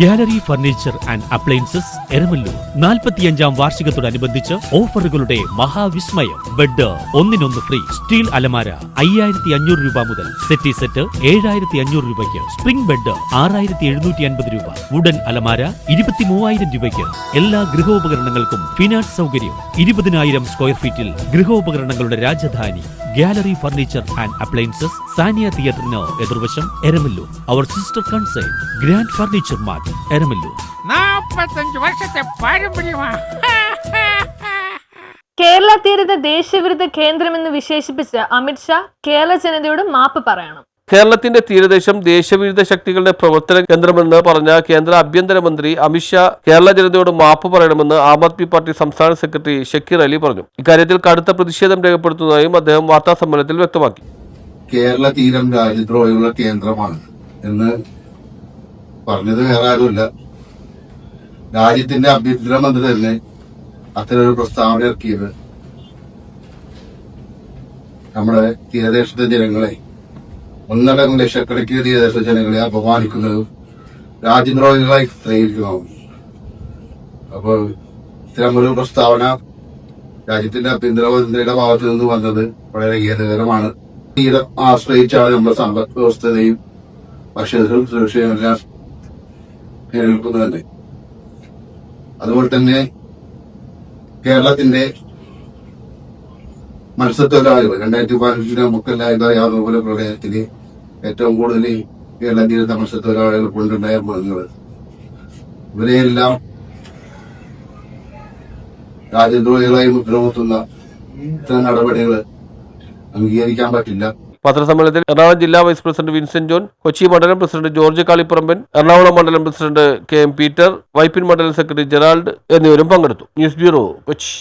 Gallery furniture and appliances Eramalloor 45-ാം വാർഷികത്തോടനുബന്ധിച്ച് ഓഫറുകളുടെ മഹാവിസ്മയം. ബെഡ് ഒന്നിനൊന്ന് ഫ്രീ. സ്റ്റീൽ അലമാര 5500 രൂപ മുതൽ. സെറ്റി സെറ്റ് 7500 രൂപയ്ക്ക്. സ്പ്രിംഗ് ബെഡ് 6750 രൂപ. വുഡൻ അലമാര 23000 രൂപയ്ക്ക്. എല്ലാ ഗൃഹോപകരണങ്ങൾക്കും ഫിനാൻസ് സൗകര്യം. 20000 സ്ക്വയർ ഫീറ്റിൽ ഗൃഹോപകരണങ്ങളുടെ Rajadhani gallery furniture and appliances, Saniya തിയേറ്ററിന് എതിർവശം, Eramalloor. Our sister concern grand furniture mart, Eramalloor. 45 വർഷത്തെ പാരമ്പര്യമാണ്. കേരള തീരത്തെ ദേശവിരുദ്ധ കേന്ദ്രമെന്ന് വിശേഷിപ്പിച്ച അമിത്ഷാ കേരള ജനതയോട് മാപ്പ് പറയണം. കേരളത്തിന്റെ തീരദേശം ദേശവിരുദ്ധ ശക്തികളുടെ പ്രവർത്തന കേന്ദ്രമെന്ന് പറഞ്ഞ കേന്ദ്ര ആഭ്യന്തരമന്ത്രി അമിത്ഷാ കേരള ജനതയോട് മാപ്പ് പറയണമെന്ന് ആം ആദ്മി പാർട്ടി സംസ്ഥാന സെക്രട്ടറി ഷക്കീർ അലി പറഞ്ഞു. ഇക്കാര്യത്തിൽ കടുത്ത പ്രതിഷേധം രേഖപ്പെടുത്തുന്നതായും അദ്ദേഹം വാർത്താസമ്മേളനത്തിൽ വ്യക്തമാക്കി. കേരള തീരം രാജ്യദ്രോഹികളുടെ കേന്ദ്രമാണ് എന്ന് പറഞ്ഞത് വേറെ ആരുമില്ല, രാജ്യത്തിന്റെ ആഭ്യന്തരമന്ത്രി തന്നെ അത്തരമൊരു പ്രസ്താവന ഇറക്കിയത് നമ്മുടെ തീരദേശത്തെ ജനങ്ങളെ, ഒന്നടങ്കം ലക്ഷക്കണക്കിന് തീരദേശ ജനങ്ങളെ അപമാനിക്കുന്നതും രാജ്യദ്രോഹികളായി ചിത്രീകരിക്കുന്നതും. അപ്പോൾ ഇത്തരമൊരു പ്രസ്താവന രാജ്യത്തിന്റെ ആഭ്യന്തരമന്ത്രിയുടെ ഭാഗത്തു നിന്ന് വന്നത് വളരെ ഖേദകരമാണ്. തീരം ആശ്രയിച്ചാണ് നമ്മുടെ സമ്പദ് വ്യവസ്ഥതയും ഭക്ഷ്യവും സുരക്ഷയും എല്ലാം നിലനിൽക്കുന്നത് തന്നെ. അതുപോലെ തന്നെ കേരളത്തിന്റെ മത്സ്യത്തൊഴിലാളികൾ 2015 നമുക്കെല്ലാം അറിയാവുന്ന പോലെ പ്രളയത്തിന് ഏറ്റവും കൂടുതൽ കേരള തീരത്തെ മത്സ്യത്തൊഴിലാളികൾ കൊണ്ടുണ്ടായ മൃഗങ്ങൾ, ഇവരെയെല്ലാം രാജ്യദ്രോഹികളായി മുദ്രകുത്തുന്ന ഇത്തരം നടപടികൾ അംഗീകരിക്കാൻ പറ്റില്ല. പത്രസമ്മേളനത്തിൽ എറണാകുളം ജില്ലാ vice president Vincent John, Kochi മണ്ഡലം പ്രസിഡന്റ് ജോർജ് കാളിപ്പറമ്പൻ, എറണാകുളം മണ്ഡലം president K M Peter, Vypin മണ്ഡലം സെക്രട്ടറി ജെറാൾഡ് എന്നിവരും പങ്കെടുത്തു. News bureau, Kochi.